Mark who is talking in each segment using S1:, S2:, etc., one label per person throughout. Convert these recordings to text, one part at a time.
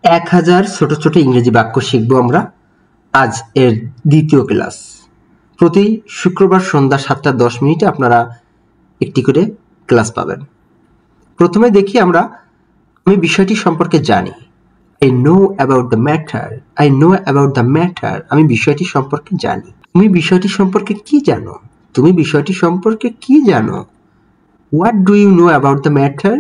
S1: 1000 ছোট ছোট ইংরেজি বাক্য শিখবো আমরা আজ এর দ্বিতীয় ক্লাস। প্রতি শুক্রবার সন্ধ্যা 7:10 আপনারা একটি করে ক্লাস পাবেন। প্রথমে দেখি আমরা আমি বিষয়টি সম্পর্কে জানি। I know about the matter. I know about the matter. আমি বিষয়টি সম্পর্কে জানি। তুমি বিষয়টি সম্পর্কে কি জানো? তুমি বিষয়টি সম্পর্কে কি জানো? What do you know about the matter?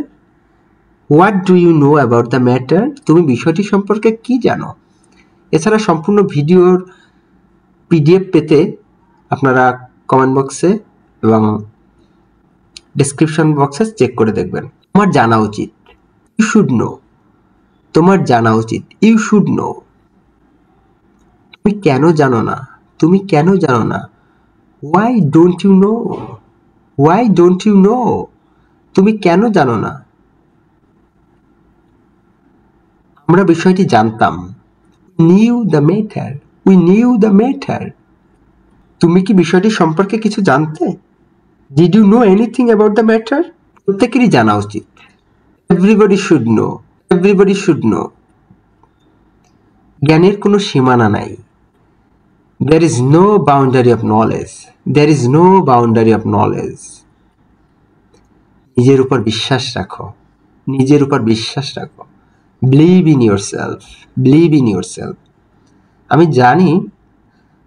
S1: What do you know about the matter? তুমি বিষয়টি সম্পর্কে কি জানো? এছাড়া সম্পূর্ণ ভিডিওর পিডিএফ পেতে আপনারা কমেন্ট বক্সে এবং ডেসক্রিপশন বক্সে চেক করে দেখবেন। তোমার জানা উচিত। You should know. তোমার জানা উচিত। You should know. তুমি কেন জানো না? তুমি কেন জানো না? Why don't you know? Why don't you know? তুমি কেন জানো না? আমরা বিষয়টি জানতাম। We knew the matter. We knew the matter. তুমি কি বিষয়টি সম্পর্কে কিছু জানতে? Did you know anything about the matter? প্রত্যেকেরই জানা উচিত। Everybody should know. Everybody should know. জ্ঞানের কোনো সীমানা নাই। There is no boundary of knowledge. There is no boundary of knowledge. নিজের উপর বিশ্বাস রাখো। নিজের উপর বিশ্বাস রাখো। Believe in yourself. Believe in yourself. আমি জানি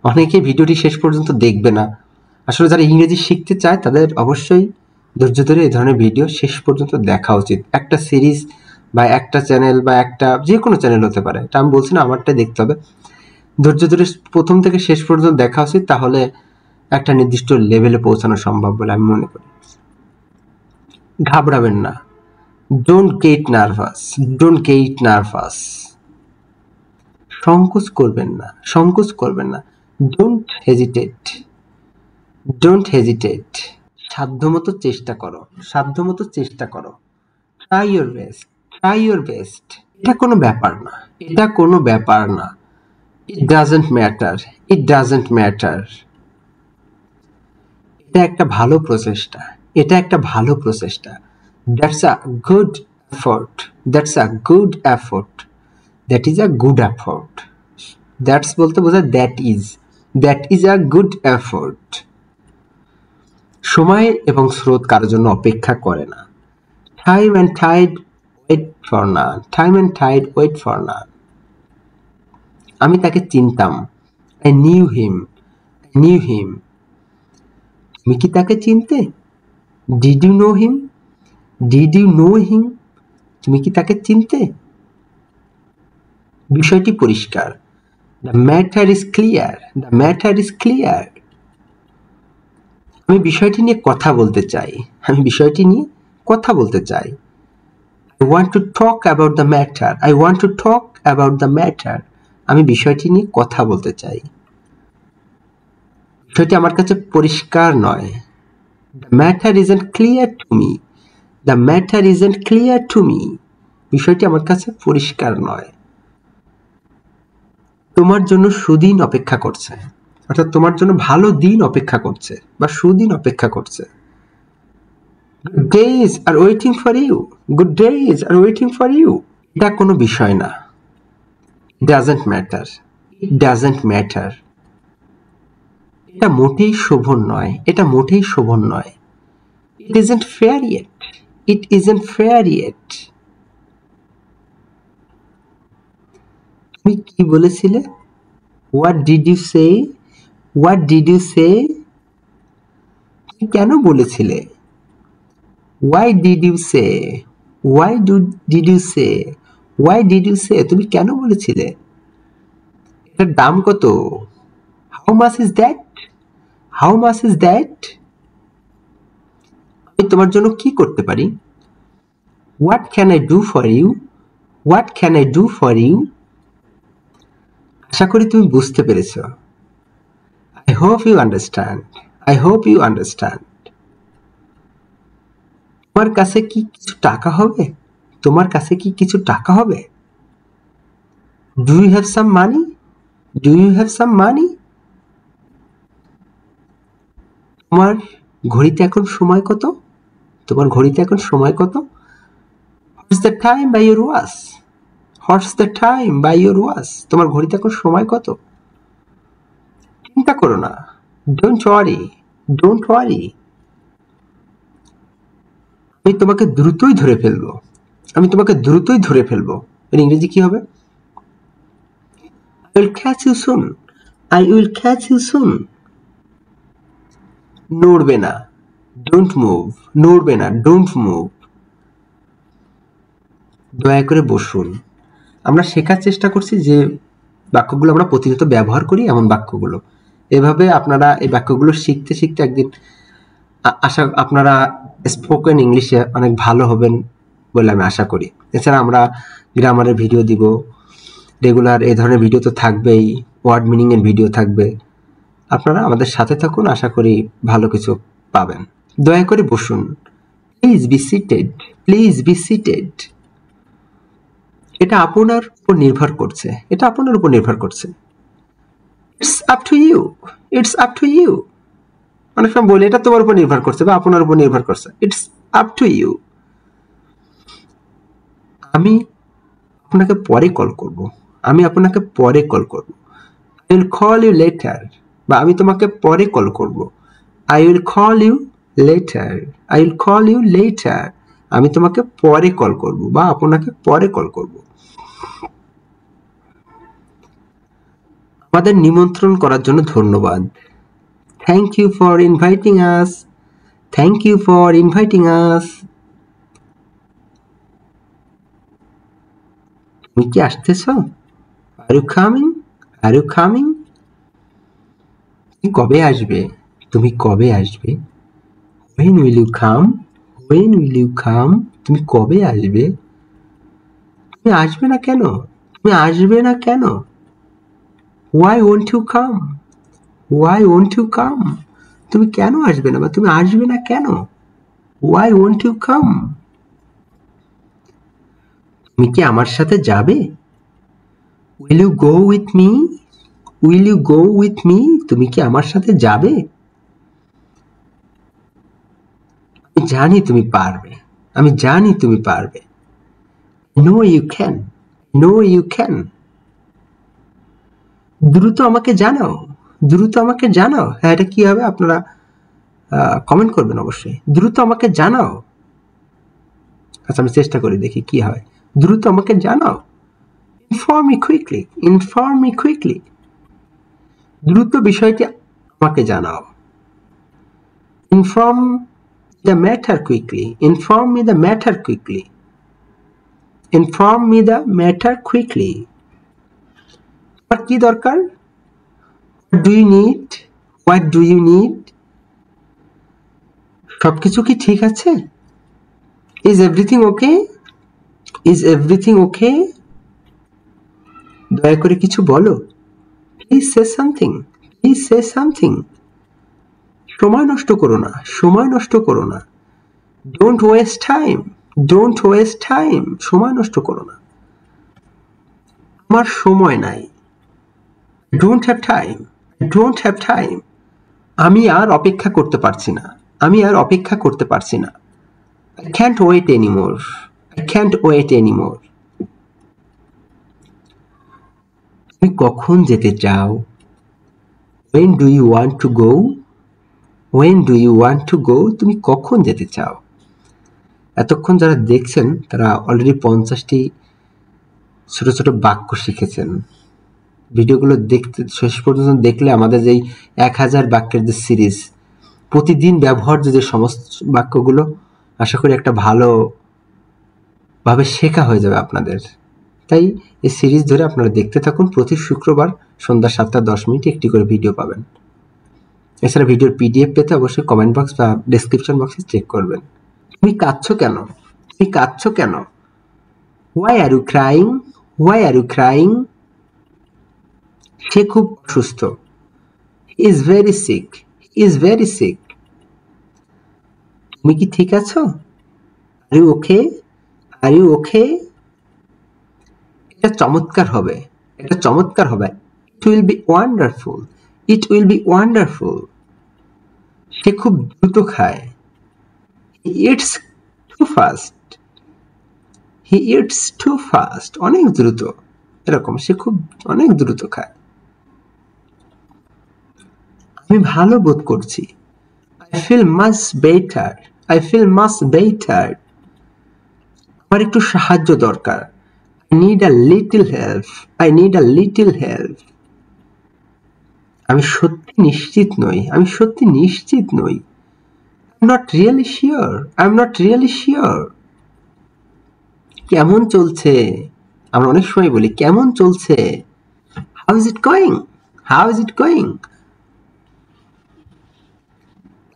S1: অনেকে ভিডিওটি শেষ পর্যন্ত দেখবে না। আসলে যারা ইংরেজি শিখতে চায় তাদের অবশ্যই ধৈর্য ধরে এই ধরনের ভিডিও শেষ পর্যন্ত দেখা উচিত। একটা সিরিজ বা একটা চ্যানেল বা একটা যে কোনো চ্যানেল হতে পারে, এটা আমি বলছি না আমারটাই দেখতে হবে। ধৈর্য ধরে প্রথম থেকে শেষ পর্যন্ত দেখা উচিত, তাহলে একটা নির্দিষ্ট লেভেলে পৌঁছানো সম্ভব বলে আমি মনে করি। ঘাবড়াবেন না। Don't get nervous. Don't get nervous. সংকোচ করবেন না। সংকোচ করবেন না। Don't hesitate. Don't hesitate. সাধ্যমতো চেষ্টা করো। সাধ্যমতো চেষ্টা করো। Try your best. Try your best. এটা কোনো ব্যাপার না। এটা কোনো ব্যাপার না। It doesn't matter. It doesn't matter. এটা একটা ভালো প্রচেষ্টা। এটা একটা ভালো প্রচেষ্টা। That's a good effort. That's a good effort. That is a good effort. That's বলতে বোঝায় that is. That is a good effort. সময় এবং স্রোত কারোর জন্য অপেক্ষা করে না। Time and tide wait for none. Time and tide wait for none. আমি তাকে চিনতাম। I knew him. I knew him. তুমি কি তাকে চিনতে? Did you know him? Did you know him? তুমি কি তাকে চিনতে? বিষয়টি পরিষ্কার। The matter is clear. The matter is clear. আমি বিষয়টি নিয়ে কথা বলতে চাই। আমি বিষয়টি নিয়ে কথা বলতে চাই। I want to talk about the matter. I want to talk about the matter. আমি বিষয়টি নিয়ে কথা বলতে চাই। বিষয়টি আমার কাছে পরিষ্কার নয়। The matter isn't clear to me. The matter isn't clear to me. বিষয়টি আমার কাছে পরিষ্কার নয়। তোমার জন্য সুদিন অপেক্ষা করছে। অর্থাৎ তোমার জন্য ভালো দিন অপেক্ষা করছে বা সুদিন অপেক্ষা করছে। Good days are waiting for you. Good days are waiting for you. এটা কোনো বিষয় না। It doesn't matter. It doesn't matter. এটা মোটেই শোভন নয়। এটা মোটেই শোভন নয়। It isn't fair yet. It isn't fair yet. তুমি কি বলেছিলে? What did you say? What did you say? তুমি কেন বলেছিলে? Why did you say? Why did you say? Why did you say? তুমি কেন বলেছিলে? এটার দাম কত? How much is that? How much is that? আমি তোমার জন্য কি করতে পারি? What can I do for you? What can I do for you? আশা করি তুমি বুঝতে পেরেছ। I hope you understand. I hope you understand. তোমার কাছে কি কিছু টাকা হবে? তোমার কাছে কি কিছু টাকা হবে? Do you have some money? Do you have some money? তোমার ঘড়িতে এখন সময় কত? তোমার ঘড়িতে এখন সময় কত? What's the time by your watch? What's the time by your watch? তোমার ঘড়িতে এখন সময় কত? চিন্তা করো না, ডোন্ট ওয়ারি, ডোন্ট ওয়ারি। আমি তোমাকে দ্রুতই ধরে ফেলবো, আমি তোমাকে দ্রুতই ধরে ফেলবো। এর ইংরেজি কি হবে? I will catch you soon, I will catch you soon. নড়বে না, ডোন্ট মুভ, নড়বে না, ডোন্ট মুভ। দয়া করে বসুন। আমরা শেখার চেষ্টা করছি যে বাক্যগুলো আমরা প্রতিনিয়ত ব্যবহার করি, এমন বাক্যগুলো। এভাবে আপনারা এই বাক্যগুলো শিখতে শিখতে একদিন আশা আপনারা স্পোকেন ইংলিশে অনেক ভালো হবেন বলে আমি আশা করি। এছাড়া আমরা গ্রামারের ভিডিও দিব, রেগুলার এই ধরনের ভিডিও তো থাকবেই, ওয়ার্ড মিনিংয়ের ভিডিও থাকবে। আপনারা আমাদের সাথে থাকুন, আশা করি ভালো কিছু পাবেন। দয়া করে বসুন। Please be seated, please be seated. এটা আপনার উপর নির্ভর করছে, এটা আপনার উপর নির্ভর করছে। It's up to you, it's up to you. অনেক সময় বলি এটা তোমার উপর নির্ভর করছে বা আপনার উপর নির্ভর করছে। It's up to you. আমি আপনাকে পরে কল করব, আমি আপনাকে পরে কল করব। I will call you later, বা আমি তোমাকে পরে কল করব। I will call you later, I will call you later. আমি তোমাকে পরে কল করব বা আপনাকে পরে কল করব। আমাদের নিমন্ত্রণ করার জন্য ধন্যবাদ। Thank you for inviting us, thank you for inviting us. তুমি কি আসতেছ? Are you coming, are you coming. তুমি কবে আসবে? তুমি কবে আসবে? When will you come? When will you come? তুমি কবে আসবে? তুমি আসবে না কেন? তুমি আসবে না কেন? Why won't you come? Why won't you come? তুমি কেন আসবে না বা তুমি আসবে না কেন? Why won't you come? তুমি কি আমার সাথে যাবে? Will you go with me? Will you go with me? তুমি কি আমার সাথে যাবে? আমি জানি তুমি পারবে, আমি জানি তুমি পারবে। No you can, no you can. দ্রুত আমাকে জানাও, দ্রুত আমাকে জানাও। হ্যাঁ, এটা কি হবে আপনারা কমেন্ট করবেন অবশ্যই। দ্রুত আমাকে জানাও। আচ্ছা, আমি চেষ্টা করি দেখি কি হয়। দ্রুত আমাকে জানাও। Inform me quickly, inform me quickly. দ্রুত বিষয়টি আমাকে জানাও। Inform the matter quickly, inform me the matter quickly, inform me the matter quickly. তোমার কি দরকার? What do you need? What do you need? সবকিছু কি ঠিক আছে? Is everything okay? Is everything okay? দয়া করে কিছু বলো। Please say something, please say something. সময় নষ্ট করো না, সময় নষ্ট করো না। Don't waste time, don't waste time. সময় নষ্ট করো না। আমার সময় নাই। Don't have time, don't have time. আমি আর অপেক্ষা করতে পারছি না, আমি আর অপেক্ষা করতে পারছি না। I can't wait anymore, I can't wait anymore. তুমি কখন যেতে চাও? When do you want to go? When do you want to go? তুমি কখন যেতে চাও? এতক্ষণ যারা দেখছেন তারা অলরেডি 50টি ছোট ছোট বাক্য শিখেছেন। ভিডিওগুলো দেখতে শেষ পর্যন্ত দেখলে আমাদের যেই 1000 বাক্যের যে সিরিজ, প্রতিদিন ব্যবহার্য যে সমস্ত বাক্যগুলো, আশা করি একটা ভালোভাবে শেখা হয়ে যাবে আপনাদের। তাই এই সিরিজ ধরে আপনারা দেখতে থাকুন। প্রতি শুক্রবার সন্ধ্যা 7:10 একটি করে ভিডিও পাবেন। এছাড়া ভিডিওর পিডিএফ পেতে অবশ্যই কমেন্ট বক্স বা ডেসক্রিপশন বক্সে চেক করবেন। তুমি কাঁদছো কেন? তুমি কাঁদছো কেন? Why are you crying? Why are you crying? সে খুব অসুস্থ। He is very sick, he is very sick. তুমি কি ঠিক আছো? Are you okay? Are you okay? এটা চমৎকার হবে, এটা চমৎকার হবে। It will be wonderful, it will be wonderful. সে খুব দ্রুত খায়। He eats too fast, he eats too fast, অনেক দ্রুত, এরকম সে খুব অনেক দ্রুত খায়। আমি ভালো বোধ করছি, I feel much better, I feel much better. আমার একটু সাহায্য দরকার, I need a little help, I need a little help. আমি সত্যি নিশ্চিত নই, আমি সত্যি নিশ্চিত নই। I'm not really sure, I'm not really sure. কেমন চলছে, আমরা অনেক সময় বলি কেমন চলছে, how is it going, how is it going.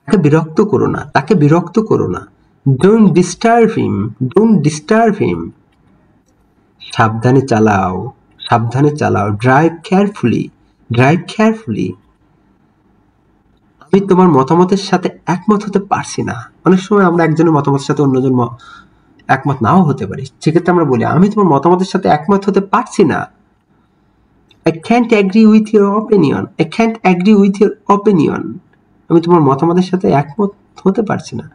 S1: তাকে বিরক্ত করো না, তাকে বিরক্ত করো না, don't disturb him, don't disturb him. সাবধানে চালাও, সাবধানে চালাও, drive carefully, drive carefully. আমি তোমার মতামতের সাথে একমত হতে পারছি না। অনেক সময় আমরা একজনের মতামতের সাথে অন্যজন একমত নাও হতে পারি, সেক্ষেত্রে আমরা বলি আমি তোমার মতামতের সাথে একমত হতে পারছি না। I can't agree with your opinion, I can't agree with your opinion. আমি তোমার মতামতের সাথে একমত হতে পারছি না।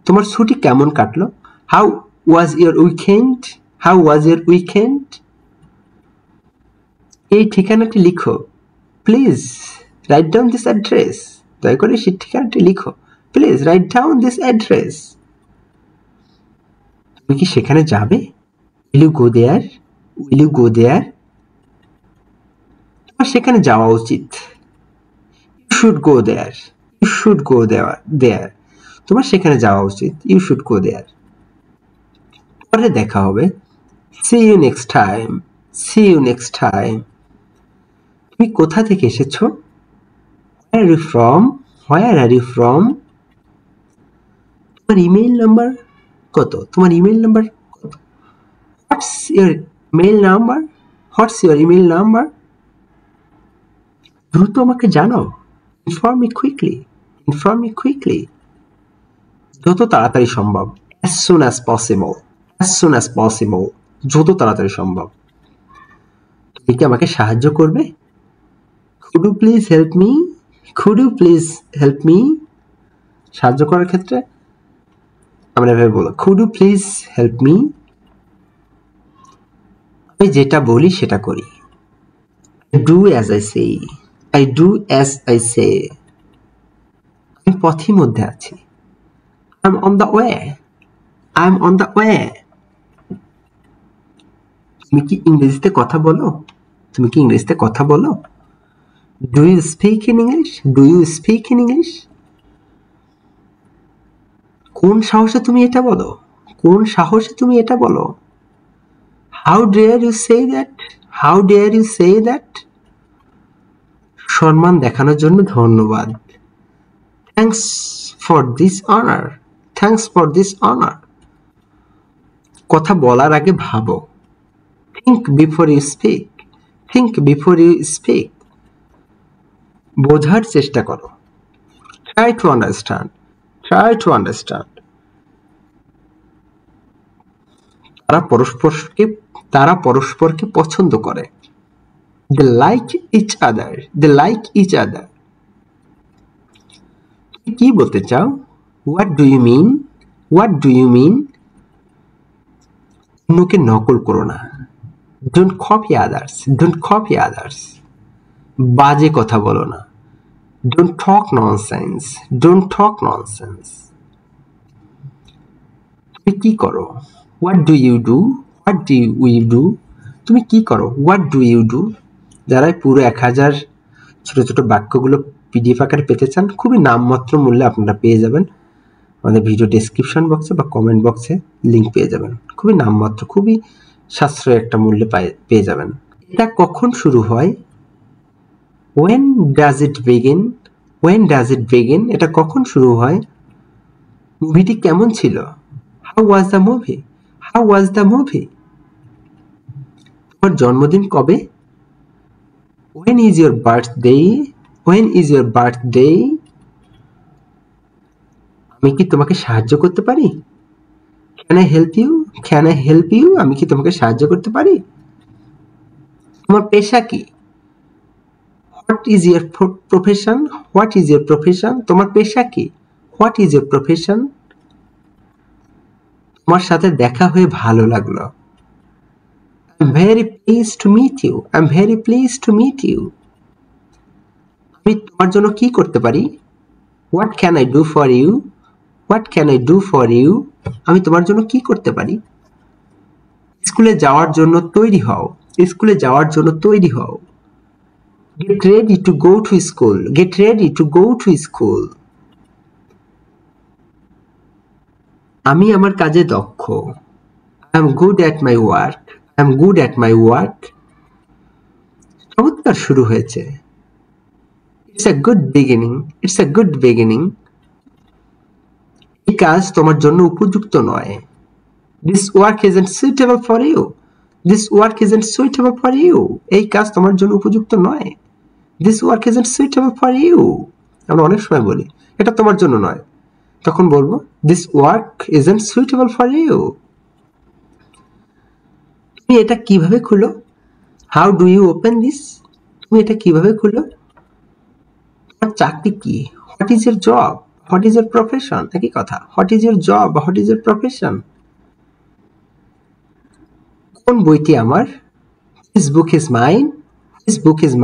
S1: তোমার ছুটি কেমন কাটলো, how was your weekend, how was your weekend. এই ঠিকানাটি লিখো, please write down this address. দয়া করে সেই ঠিকানাটি লিখো, please write down this address. তুমি কি সেখানে যাবে, will you go there, will you go there. তোমার সেখানে যাওয়া উচিত, you should go there, you should go there. তোমার সেখানে যাওয়া উচিত, you should go there. পরে দেখা হবে, see you next time, see you next time. তুমি কোথা থেকে এসেছো, where are you from, where are you from. তোমার ইমেইল নাম্বার কত, তোমার ইমেইল নাম্বার কত, what's your mail number, what's your email number. দ্রুত আমাকে জানাও, inform me quickly, inform me quickly. যত তাড়াতাড়ি সম্ভব, as soon as possible, as soon as possible. যত তাড়াতাড়ি সম্ভব। তুমি কি আমাকে সাহায্য করবে, could you please help me, could you please help me. সাহায্য করার ক্ষেত্রে আমরা এভাবে বলবো, could you please help me. আমি যেটা বলি সেটা করি, I do as I say, I do as I say. আমি পথের মধ্যে আছি, I'm on the way, I'm on the way. তুমি কি ইংরেজিতে কথা বলো, তুমি কি ইংরেজিতে কথা বলো, do you speak in English, do you speak in English. কোন সাহসে তুমি এটা বলো, কোন সাহসে তুমি এটা বলো, how dare you say that, how dare you say that. সম্মান দেখানোর জন্য ধন্যবাদ, thanks for this honor, thanks for this honor. কথা বলার আগে ভাবো, think before you speak, think before you speak. বোঝার চেষ্টা করো, try to understand, try to understand. তারা পরস্পরকে পছন্দ করে, they like each other, they like each other. তুমি কি বলতে চাও, what do you mean, what do you mean. অন্যকে নকল করো না, don't copy others, don't copy others. বাজে কথা বলো না, don't talk nonsense, don't talk nonsense. তুমি কি করো, what do you do, what do we do. তুমি কি করো, what do you do. যারা পুরো 1000 ছোট ছোট বাক্যগুলো পিডিএফ আকারে পেতে চান, খুবই নামমাত্র মূল্যে আপনারা পেয়ে যাবেন আমাদের ভিডিও ডেসক্রিপশন বক্সে বা কমেন্ট বক্সে লিঙ্ক পেয়ে যাবেন। খুবই নামমাত্র, খুবই সাশ্রয়ী একটা মূল্যে পেয়ে যাবেন। এটা কখন শুরু হয়, when does it begin, when does it begin. এটা কখন শুরু হয়, মুভিটি কেমন ছিল, how was the movie, how was the movie. তোমার জন্মদিন কবে, when is your birthday, when is your birthday. আমি কি তোমাকে সাহায্য করতে পারি, can I help you, can I help you. আমি কি তোমাকে সাহায্য করতে পারি। তোমার পেশা কি, what is your profession, what is your profession. তোমার পেশা কি, what is your profession. তোমার সাথে দেখা হয়ে ভালো লাগলো। I'm very pleased to meet you. I'm very pleased to meet you. আমি তোমার জন্য কি করতে পারি? What can I do for you? What can I do for you? আমি তোমার জন্য কি করতে পারি? স্কুলে যাওয়ার জন্য তৈরি হও। স্কুলে যাওয়ার জন্য তৈরি হও। Get ready to go to school. Get ready to go to school. আমি আমার কাজে দক্ষ। I am good at my work. I am good at my work. চমৎকার শুরু হয়েছে। It's a good beginning. It's a good beginning. এই কাজ তোমার জন্য উপযুক্ত নয়। This work isn't suitable for you. This work isn't suitable for you. এই কাজ তোমার জন্য উপযুক্ত নয়। This work isn't suitable for you. আমরা অনেক সময় বলি এটা তোমার জন্য নয়, তখন বলবো This work isn't suitable for you. তুমি এটা কিভাবে খুলো? How do you open this? তুমি এটা কিভাবে খুলো? তোমার চাকরি কি? What is your job? What is your profession? একই কথা। What is your job? What is your profession? কোন বইটি আমার? This book is mine. This book is mine.